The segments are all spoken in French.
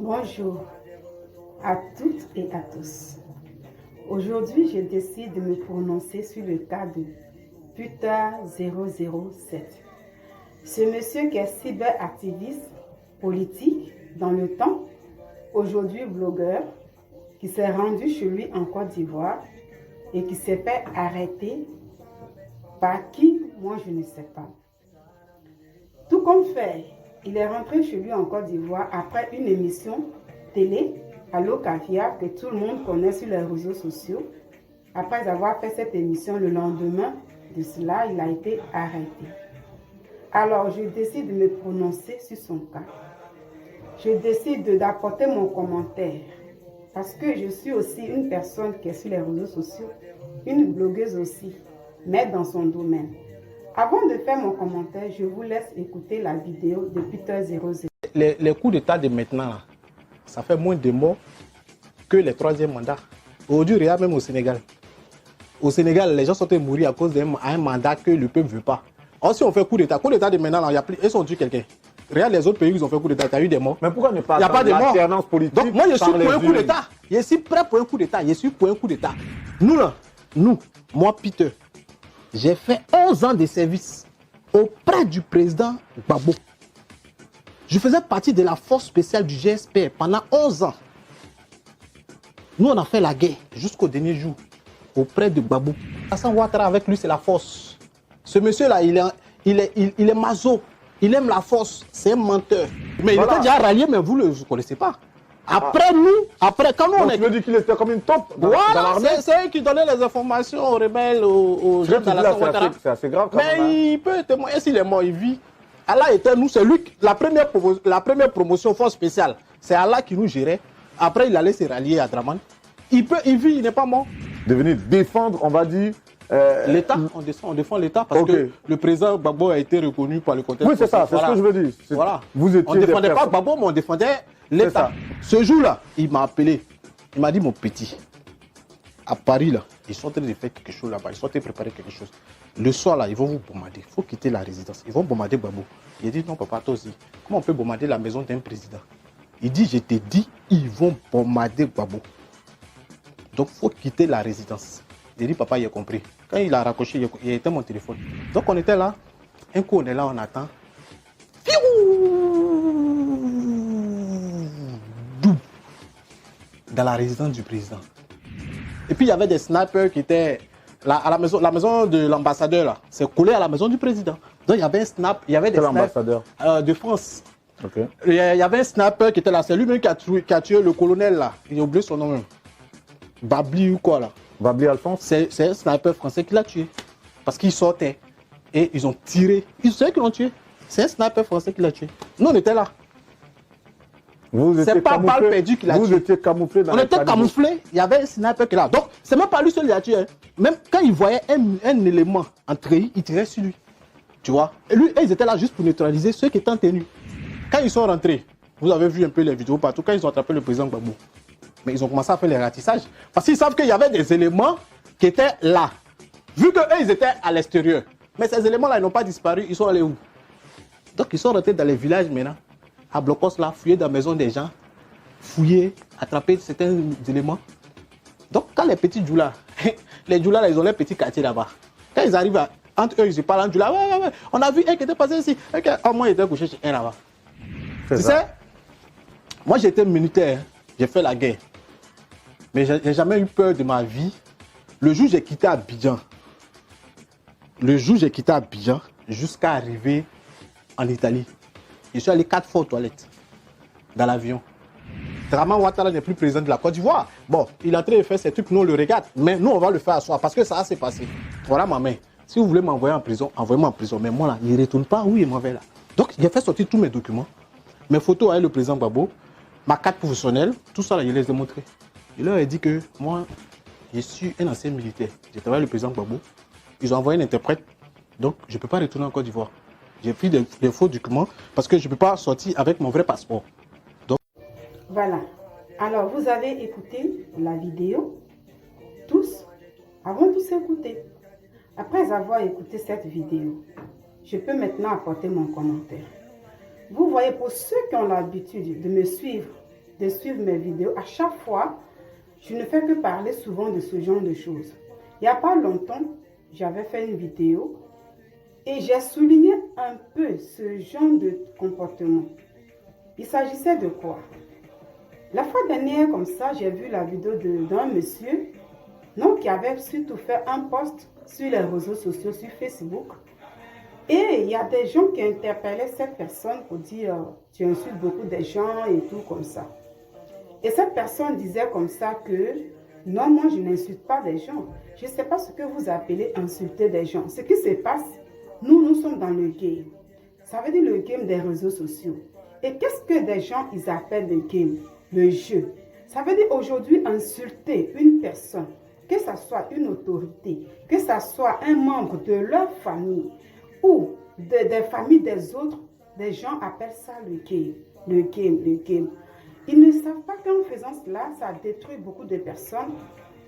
Bonjour à toutes et à tous. Aujourd'hui, je décide de me prononcer sur le cas de Puta007. Ce monsieur qui est cyberactiviste politique dans le temps, aujourd'hui blogueur, qui s'est rendu chez lui en Côte d'Ivoire et qui s'est fait arrêter par qui, moi je ne sais pas. Tout comme fait, il est rentré chez lui en Côte d'Ivoire après une émission télé, Allo Caviar, que tout le monde connaît sur les réseaux sociaux. Après avoir fait cette émission, le lendemain de cela, il a été arrêté. Alors, je décide de me prononcer sur son cas. Je décide d'apporter mon commentaire parce que je suis aussi une personne qui est sur les réseaux sociaux, une blogueuse aussi, mais dans son domaine. Avant de faire mon commentaire, je vous laisse écouter la vidéo de Puta007. Les coups d'État de maintenant, là, ça fait moins de morts que les troisièmes mandats. Aujourd'hui, regarde même au Sénégal. Au Sénégal, les gens sont mourir à cause d'un mandat que le peuple ne veut pas. Or, si on fait coup d'État de maintenant, là, ils ont tué quelqu'un. Regarde les autres pays qui ont fait coup d'État, il y a eu des morts. Mais pourquoi ne pas il y a pas de l'alternance politique? Donc moi, je suis pour un coup d'État. Je suis prêt pour un coup d'État. Je suis pour un coup d'État. Nous, là, moi, Peter, j'ai fait 11 ans de service auprès du président Gbagbo. Je faisais partie de la force spéciale du GSP pendant 11 ans. Nous, on a fait la guerre jusqu'au dernier jour auprès de Gbagbo. Hassan Ouattara, avec lui, c'est la force. Ce monsieur-là, il est maso. Il aime la force. C'est un menteur. Mais il était déjà rallié, mais vous ne le connaissez pas. Après quand nous, on est... Tu veux dire qu'il était comme une taupe dans l'armée? C'est eux qui donnaient les informations aux rebelles, aux gens d'Alassane Ouattara. C'est assez grave quand même. Mais il peut témoigner s'il est mort, il vit. Allah était nous, c'est lui, la première promotion force spéciale, c'est Allah qui nous gérait. Après, il allait se rallier à Draman. Il vit, il n'est pas mort. De venir défendre, on va dire... L'État, on défend l'État parce que le président Gbagbo a été reconnu par le contexte. Oui, c'est ça, c'est ce que je veux dire. Voilà. Vous étiez on ne défendait pas Gbagbo, mais on défendait l'État. Ce jour-là, il m'a appelé. Il m'a dit, mon petit, à Paris, là, ils sont en train de faire quelque chose là-bas. Ils sont en train de préparer quelque chose. Le soir, là, ils vont vous bombarder. Il faut quitter la résidence. Ils vont bombarder Gbagbo. Il a dit, non, papa, toi aussi. Comment on peut bombarder la maison d'un président? Il dit, je t'ai dit, ils vont bombarder Gbagbo. Donc, il faut quitter la résidence. J'ai dit, papa, il a compris. Quand il a raccroché, il a éteint mon téléphone. Donc, on était là. Un coup, on est là, on attend. Dans la résidence du président. Et puis, il y avait des snipers qui étaient là, à la maison de l'ambassadeur, là. C'est collé à la maison du président. Donc, il y avait un snap. Il y avait des l'ambassadeur de France. Okay. Il y avait un sniper qui était là. C'est lui-même qui a tué le colonel, là. Il a oublié son nom même. Babli ou quoi, là. Babli Alphonse? C'est un sniper français qui l'a tué. Parce qu'il sortait. Et ils ont tiré. Ils savent qu'ils l'ont tué. C'est un sniper français qui l'a tué. Nous, on était là. C'est pas balle perdue qu'il a tué. Vous étiez camouflés dans On était camouflés. Il y avait un sniper qui est là. Donc, c'est même pas lui seul qui l'a tué. Hein. Même quand il voyait un élément entrer, il tirait sur lui. Tu vois. Et lui, ils étaient là juste pour neutraliser ceux qui étaient en tenue. Quand ils sont rentrés, vous avez vu un peu les vidéos partout, quand ils ont attrapé le président Gbagbo. Mais ils ont commencé à faire les ratissages. Parce qu'ils savent qu'il y avait des éléments qui étaient là. Vu qu'eux, ils étaient à l'extérieur. Mais ces éléments-là, ils n'ont pas disparu. Ils sont allés où? Donc, ils sont rentrés dans les villages maintenant. À Blocos, là, fouiller dans la maison des gens. Fouiller, attraper certains éléments. Donc, quand les petits Djoula, les Djoula, là, ils ont les petits quartiers là-bas. Quand ils arrivent, entre eux, ils se parlent en Djoula. Ouais. On a vu un qui était passé ici. Oh, moi, il était couché chez un là-bas. Tu sais, moi, j'étais militaire. J'ai fait la guerre. Mais je n'ai jamais eu peur de ma vie. Le jour où j'ai quitté Abidjan, jusqu'à arriver en Italie, je suis allé 4 fois aux toilettes dans l'avion. Draman Ouattara n'est plus président de la Côte d'Ivoire. Bon, il est en train de faire ces trucs, nous on le regarde. Mais nous on va le faire à soi parce que ça s'est passé. Voilà ma main. Si vous voulez m'envoyer en prison, envoyez-moi en prison. Mais moi là, il ne retourne pas où il m'envoie là. Donc j'ai fait sortir tous mes documents, mes photos avec le président Gbagbo, ma carte professionnelle, tout ça là, je les ai montrés. Il leur a dit que moi, je suis un ancien militaire. J'ai travaillé avec le président Gbagbo. Ils ont envoyé un interprète. Donc, je ne peux pas retourner en Côte d'Ivoire. J'ai pris des faux documents parce que je ne peux pas sortir avec mon vrai passeport. Donc... Voilà. Alors, vous avez écouté la vidéo. Tous. Avons tous écouté. Après avoir écouté cette vidéo, je peux maintenant apporter mon commentaire. Vous voyez, pour ceux qui ont l'habitude de me suivre de suivre mes vidéos, à chaque fois, je ne fais que parler souvent de ce genre de choses. Il n'y a pas longtemps, j'avais fait une vidéo et j'ai souligné un peu ce genre de comportement. Il s'agissait de quoi? La fois dernière, comme ça, j'ai vu la vidéo d'un monsieur qui avait surtout fait un post sur les réseaux sociaux, sur Facebook. Et il y a des gens qui interpellaient cette personne pour dire « tu insultes beaucoup de gens et tout comme ça ». Et cette personne disait comme ça que « non, moi je n'insulte pas des gens. Je ne sais pas ce que vous appelez insulter des gens. Ce qui se passe, nous sommes dans le game. Ça veut dire le game des réseaux sociaux. Et qu'est-ce que des gens ils appellent le game? Le jeu. Ça veut dire aujourd'hui insulter une personne, que ce soit une autorité, que ce soit un membre de leur famille ou des familles des autres, des gens appellent ça le game. Le game, le game. Ils ne savent pas qu'en faisant cela, ça détruit beaucoup de personnes.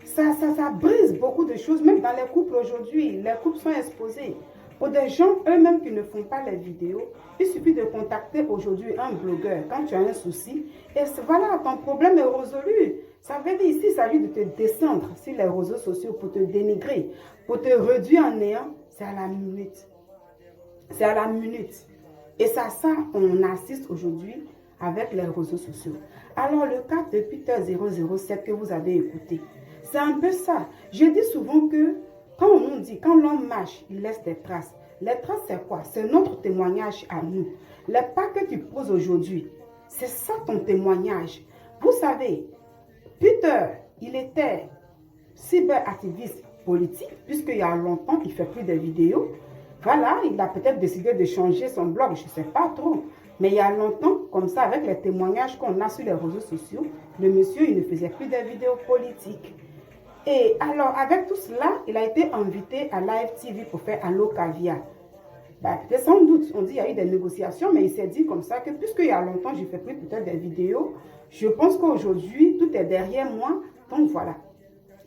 Ça brise beaucoup de choses, même dans les couples aujourd'hui. Les couples sont exposés. Pour des gens eux-mêmes qui ne font pas les vidéos, il suffit de contacter aujourd'hui un blogueur quand tu as un souci. Et voilà, ton problème est résolu. Ça veut dire ici, il s'agit de te descendre sur les réseaux sociaux pour te dénigrer, pour te réduire en néant. C'est à la minute. C'est à la minute. Et ça, on assiste aujourd'hui avec les réseaux sociaux. Alors, le cas de Peter 007 que vous avez écouté, c'est un peu ça. Je dis souvent que quand l'homme marche, il laisse des traces. Les traces, c'est quoi? C'est notre témoignage à nous. Les pas que tu poses aujourd'hui, c'est ça ton témoignage. Vous savez, Peter, il était cyberactiviste politique, puisqu'il y a longtemps, il ne fait plus de vidéos. Voilà, il a peut-être décidé de changer son blog, je ne sais pas trop. Mais il y a longtemps, comme ça, avec les témoignages qu'on a sur les réseaux sociaux, le monsieur, il ne faisait plus de vidéos politiques. Et alors, avec tout cela, il a été invité à Live TV pour faire Allo Caviar. Peut-être sans doute, on dit qu'il y a eu des négociations, mais il s'est dit comme ça que puisqu'il y a longtemps, je ne fais plus peut-être des vidéos, je pense qu'aujourd'hui, tout est derrière moi, donc voilà.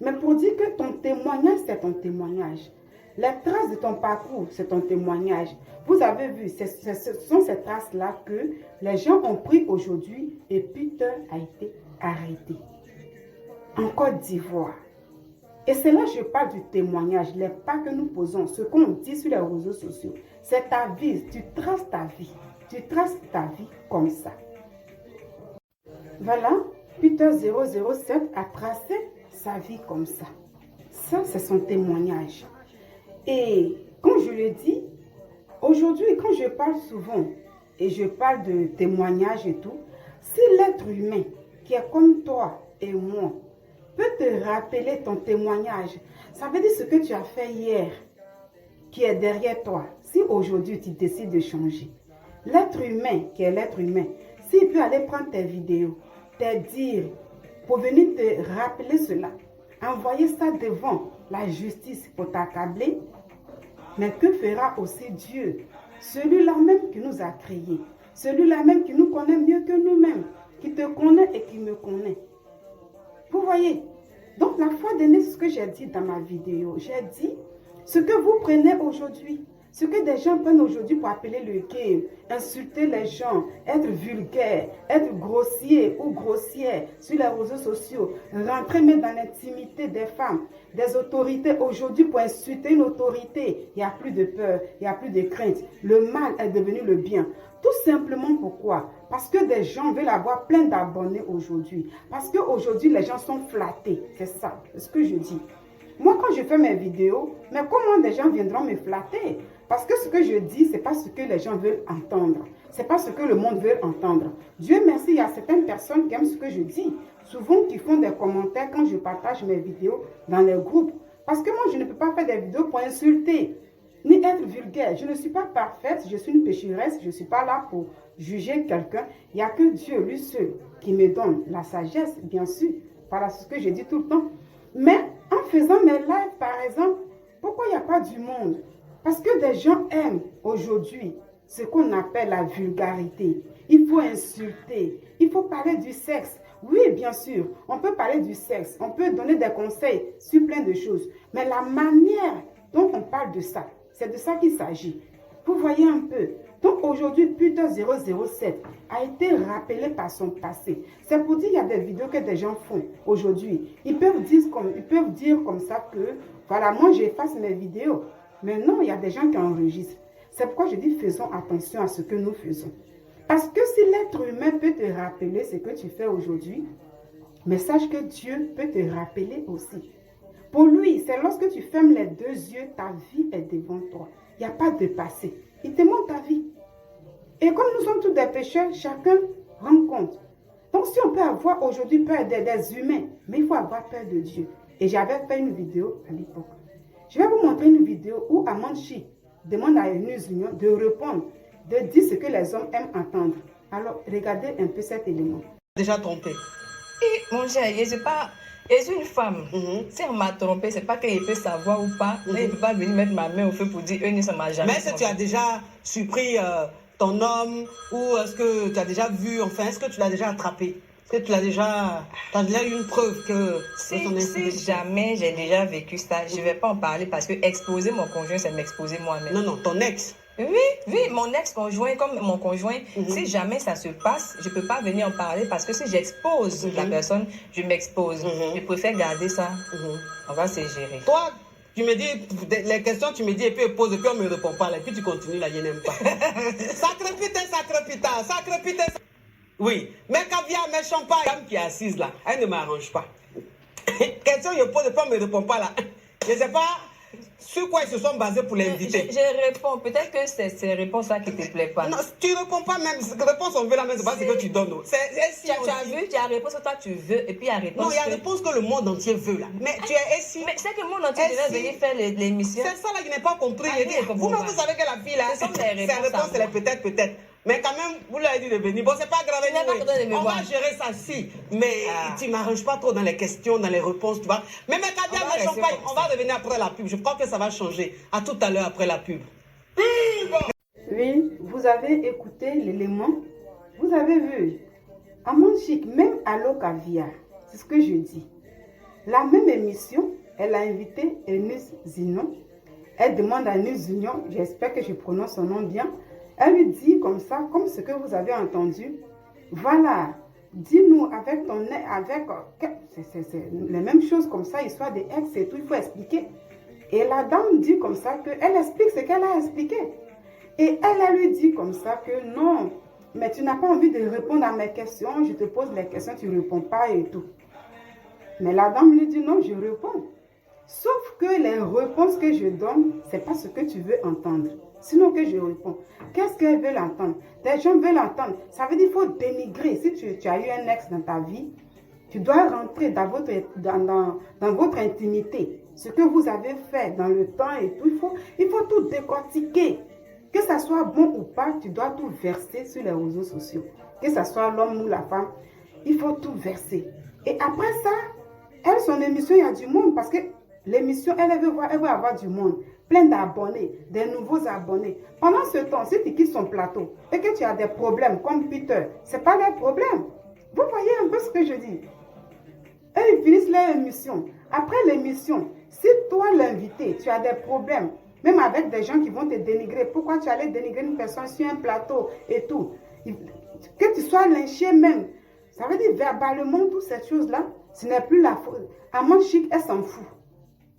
Mais pour dire que ton témoignage, c'est ton témoignage. Les traces de ton parcours, c'est ton témoignage. Vous avez vu, ce sont ces traces-là que les gens ont pris aujourd'hui et Peter a été arrêté. En Côte d'Ivoire. Et c'est là que je parle du témoignage, les pas que nous posons, ce qu'on dit sur les réseaux sociaux. C'est ta vie, tu traces ta vie. Tu traces ta vie comme ça. Voilà, Peter 007 a tracé sa vie comme ça. Ça, c'est son témoignage. Et comme je le dis, aujourd'hui, quand je parle souvent, et je parle de témoignage et tout, si l'être humain qui est comme toi et moi, peut te rappeler ton témoignage. Ça veut dire ce que tu as fait hier, qui est derrière toi. Si aujourd'hui tu décides de changer, l'être humain qui est l'être humain, s'il peut aller prendre tes vidéos, tes dires, pour venir te rappeler cela, envoyer ça devant la justice pour t'accabler, mais que fera aussi Dieu, celui-là même qui nous a créés, celui-là même qui nous connaît mieux que nous-mêmes, qui te connaît et qui me connaît. Vous voyez, donc la fois dernière, ce que j'ai dit dans ma vidéo, j'ai dit ce que vous prenez aujourd'hui, ce que des gens prennent aujourd'hui pour appeler le game, insulter les gens, être vulgaire, être grossier ou grossière sur les réseaux sociaux, rentrer même dans l'intimité des femmes, des autorités. Aujourd'hui, pour insulter une autorité, il n'y a plus de peur, il n'y a plus de crainte. Le mal est devenu le bien. Tout simplement pourquoi? Parce que des gens veulent avoir plein d'abonnés aujourd'hui. Parce qu'aujourd'hui, les gens sont flattés. C'est ça, c'est ce que je dis. Moi, quand je fais mes vidéos, mais comment des gens viendront me flatter? Parce que ce que je dis, ce n'est pas ce que les gens veulent entendre. Ce n'est pas ce que le monde veut entendre. Dieu merci, il y a certaines personnes qui aiment ce que je dis. Souvent, qui font des commentaires quand je partage mes vidéos dans les groupes. Parce que moi, je ne peux pas faire des vidéos pour insulter, ni être vulgaire. Je ne suis pas parfaite, je suis une pécheresse, je ne suis pas là pour juger quelqu'un. Il n'y a que Dieu, lui seul, qui me donne la sagesse, bien sûr. Voilà ce que je dis tout le temps. Mais en faisant mes lives, par exemple, pourquoi il n'y a pas du monde? Parce que des gens aiment aujourd'hui ce qu'on appelle la vulgarité. Il faut insulter, il faut parler du sexe. Oui, bien sûr, on peut parler du sexe, on peut donner des conseils sur plein de choses. Mais la manière dont on parle de ça, c'est de ça qu'il s'agit. Vous voyez un peu, Donc aujourd'hui, Peter 007 a été rappelé par son passé. C'est pour dire qu'il y a des vidéos que des gens font aujourd'hui. Ils peuvent dire comme ça que, voilà, moi j'efface mes vidéos. Mais non, il y a des gens qui enregistrent. C'est pourquoi je dis faisons attention à ce que nous faisons. Parce que si l'être humain peut te rappeler ce que tu fais aujourd'hui, mais sache que Dieu peut te rappeler aussi. Pour lui, c'est lorsque tu fermes les deux yeux, ta vie est devant toi. Il n'y a pas de passé. Il te montre ta vie. Et comme nous sommes tous des pécheurs, chacun rend compte. Donc si on peut avoir aujourd'hui peur des humains, mais il faut avoir peur de Dieu. Et j'avais fait une vidéo à l'époque. Je vais vous montrer une vidéo où Amanchi demande à une union de répondre, de dire ce que les hommes aiment entendre. Alors, regardez un peu cet élément. Déjà trompé. Et mon cher, je suis pas... Je suis une femme. Si on m'a trompé, c'est pas qu'il peut savoir ou pas. Mais il ne peut pas venir mettre ma main au feu pour dire, ça m'a jamais Mais est-ce que tu as déjà surpris ton homme ou est-ce que tu as déjà vu, enfin, est-ce que tu l'as déjà attrapé? Est-ce que tu as déjà eu une preuve que si jamais j'ai déjà vécu ça, je ne vais pas en parler parce que exposer mon conjoint, c'est m'exposer moi-même. Non, ton ex. Oui, mon ex-conjoint, comme mon conjoint, si jamais ça se passe, je ne peux pas venir en parler parce que si j'expose la personne, je m'expose. Je préfère garder ça. On va se gérer. Toi, tu me dis, les questions, tu me dis, et puis pose, et puis on ne me répond pas, là, et puis tu continues, là, je n'aime pas. Sacré putain. Oui, mais caviar, mais champagne, la femme qui est assise là, elle ne m'arrange pas. Question, je pose, et puis on ne me répond pas, là. Je ne sais pas sur quoi ils se sont basés pour l'inviter. Je réponds. Peut-être que c'est ces réponses-là qui ne te plaisent pas. Non, tu ne réponds pas même. Réponse on veut la même, c'est pas ce que tu donnes. Tu as vu, tu as réponse que toi tu veux, et puis il y a réponse. Non, il y a réponse que le monde entier veut là. Mais tu es ici. Mais c'est que le monde entier devait venir faire l'émission. C'est ça là, je n'ai pas compris. Vous-même, vous savez que la fille là, sa réponse, elle est peut-être. Mais quand même, vous l'avez dit de venir. Bon, c'est pas grave. On va gérer ça si. Mais tu m'arranges pas trop dans les questions, dans les réponses, tu vois. Mais Kadia, mais champagne, on va revenir après la pub. Je crois que ça va changer. À tout à l'heure après la pub. Oui, vous avez écouté l'élément. Vous avez vu. À mon chic, même Allo Caviar, c'est ce que je dis. La même émission, elle a invité Eunice Zinon. Elle demande à Eunice Zinon, j'espère que je prononce son nom bien. Elle lui dit comme ça, comme ce que vous avez entendu. Voilà, dis-nous avec ton... c'est les mêmes choses comme ça, histoire des ex et tout, il faut expliquer. Et la dame dit comme ça qu'elle explique ce qu'elle a expliqué. Et elle lui dit comme ça que non, mais tu n'as pas envie de répondre à mes questions, je te pose les questions, tu ne réponds pas et tout. Mais la dame lui dit non, je réponds. Sauf que les réponses que je donne, ce n'est pas ce que tu veux entendre. Sinon que je réponds. Qu'est-ce qu'elles veulent entendre? Des gens veulent entendre. Ça veut dire qu'il faut dénigrer. Si tu as eu un ex dans ta vie, tu dois rentrer dans votre intimité. Ce que vous avez fait dans le temps et tout, il faut tout décortiquer. Que ça soit bon ou pas, tu dois tout verser sur les réseaux sociaux. Que ça soit l'homme ou la femme, il faut tout verser. Et après ça, elle, son émission, il y a du monde parce que l'émission, elle veut avoir du monde, plein d'abonnés, des nouveaux abonnés. Pendant ce temps, si tu quittes son plateau et que tu as des problèmes comme Peter, ce n'est pas leur problème. Vous voyez un peu ce que je dis? Et ils finissent leur émission. Après l'émission, si toi, l'invité, tu as des problèmes, même avec des gens qui vont te dénigrer, pourquoi tu allais dénigrer une personne sur un plateau et tout? Que tu sois lynché même, ça veut dire verbalement, toutes ces choses-là, ce n'est plus la faute. Amand Chic, elle s'en fout.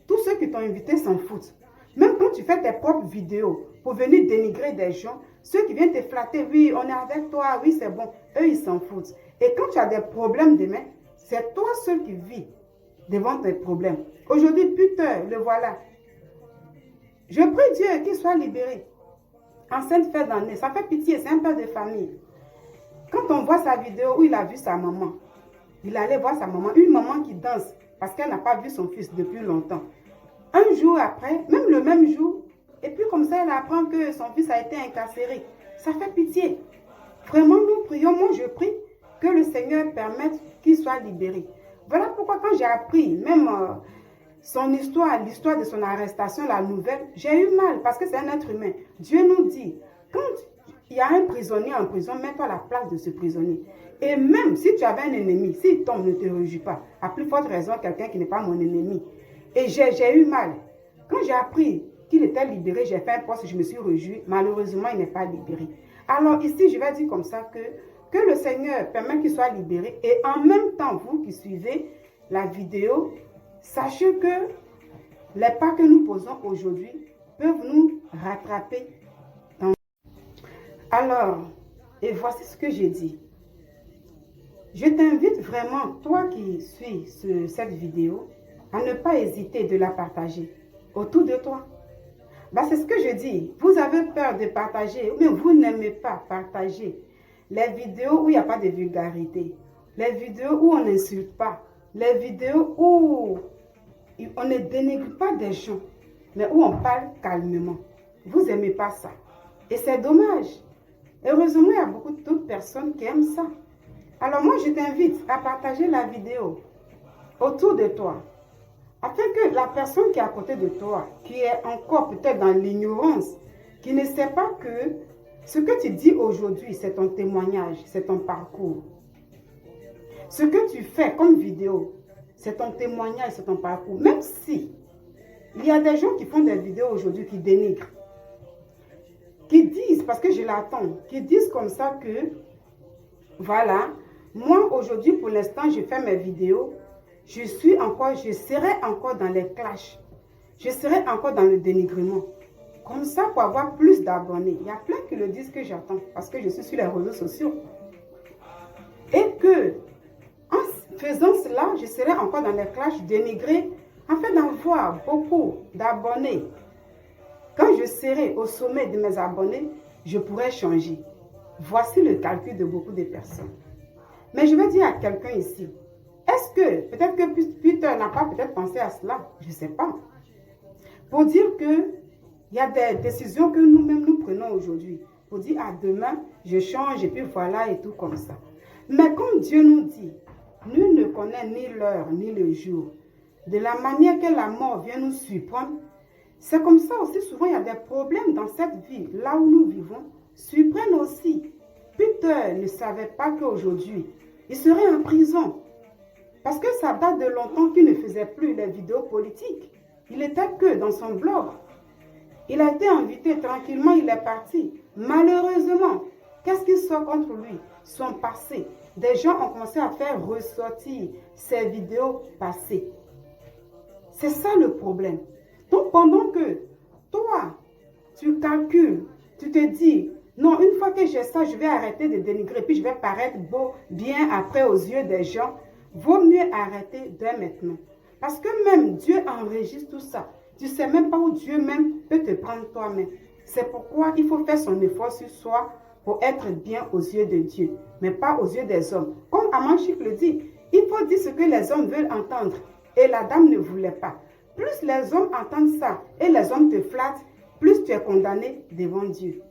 Tous ceux qui t'ont invité s'en foutent. Même quand tu fais tes propres vidéos pour venir dénigrer des gens, ceux qui viennent te flatter, oui, on est avec toi, oui, c'est bon, eux, ils s'en foutent. Et quand tu as des problèmes demain, c'est toi seul qui vis devant tes problèmes. Aujourd'hui, Peter, le voilà. Je prie Dieu qu'il soit libéré. En cette fête d'année, ça fait pitié, c'est un père de famille. Quand on voit sa vidéo où il a vu sa maman, il allait voir sa maman, une maman qui danse parce qu'elle n'a pas vu son fils depuis longtemps. Un jour après, même le même jour, et puis comme ça, elle apprend que son fils a été incarcéré. Ça fait pitié. Vraiment, nous prions, moi je prie que le Seigneur permette qu'il soit libéré. Voilà pourquoi quand j'ai appris même son histoire, l'histoire de son arrestation, la nouvelle, j'ai eu mal parce que c'est un être humain. Dieu nous dit, quand il y a un prisonnier en prison, mets-toi à la place de ce prisonnier. Et même si tu avais un ennemi, s'il tombe, ne te réjouis pas. À plus forte raison, quelqu'un qui n'est pas mon ennemi. Et j'ai eu mal. Quand j'ai appris qu'il était libéré. J'ai fait un post, je me suis réjouie. Malheureusement, il n'est pas libéré. Alors ici, je vais dire comme ça que le Seigneur permet qu'il soit libéré. Et en même temps, vous qui suivez la vidéo, sachez que les pas que nous posons aujourd'hui peuvent nous rattraper. Alors, et voici ce que j'ai dit. Je t'invite vraiment, toi qui suis cette vidéo, à ne pas hésiter de la partager autour de toi. C'est ce que je dis. Vous avez peur de partager, mais vous n'aimez pas partager les vidéos où il n'y a pas de vulgarité, les vidéos où on n'insulte pas, les vidéos où on ne dénigre pas des gens, mais où on parle calmement. Vous n'aimez pas ça. Et c'est dommage. Heureusement, il y a beaucoup d'autres personnes qui aiment ça. Alors moi, je t'invite à partager la vidéo autour de toi, afin que la personne qui est à côté de toi, qui est encore peut-être dans l'ignorance, qui ne sait pas que ce que tu dis aujourd'hui, c'est ton témoignage, c'est ton parcours. Ce que tu fais comme vidéo, c'est ton témoignage, c'est ton parcours. Même si il y a des gens qui font des vidéos aujourd'hui qui dénigrent, qui disent, parce que je l'attends, qui disent comme ça que, voilà, moi aujourd'hui pour l'instant je fais mes vidéos, je serai encore dans les clashs, je serai encore dans le dénigrement. Comme ça pour avoir plus d'abonnés. Il y a plein qui le disent que j'attends, parce que je suis sur les réseaux sociaux. Et que, en faisant cela, je serai encore dans les clashs, dénigrés, afin d'avoir beaucoup d'abonnés. Quand je serai au sommet de mes abonnés, je pourrai changer. Voici le calcul de beaucoup de personnes. Mais je vais dire à quelqu'un ici, est-ce que, peut-être que Peter n'a pas peut-être pensé à cela, je ne sais pas. Pour dire que il y a des décisions que nous-mêmes nous prenons aujourd'hui. Pour dire, ah demain, je change et puis voilà et tout comme ça. Mais comme Dieu nous dit, nul ne connaît ni l'heure ni le jour. De la manière que la mort vient nous surprendre, c'est comme ça aussi, souvent il y a des problèmes dans cette vie, là où nous vivons, surprennent aussi. Peter ne savait pas qu'aujourd'hui, il serait en prison. Parce que ça date de longtemps qu'il ne faisait plus les vidéos politiques. Il n'était que dans son blog. Il a été invité tranquillement, il est parti. Malheureusement, qu'est-ce qui sort contre lui? Son passé. Des gens ont commencé à faire ressortir ses vidéos passées. C'est ça le problème. Donc pendant que toi, tu calcules, tu te dis, non, une fois que j'ai ça, je vais arrêter de dénigrer, puis je vais paraître beau, bien après aux yeux des gens, vaut mieux arrêter dès maintenant. Parce que même Dieu enregistre tout ça. Tu ne sais même pas où Dieu même peut te prendre toi-même. C'est pourquoi il faut faire son effort sur soi pour être bien aux yeux de Dieu, mais pas aux yeux des hommes. Comme Amanchik le dit, il faut dire ce que les hommes veulent entendre. Et la dame ne voulait pas. Plus les hommes entendent ça et les hommes te flattent, plus tu es condamné devant Dieu.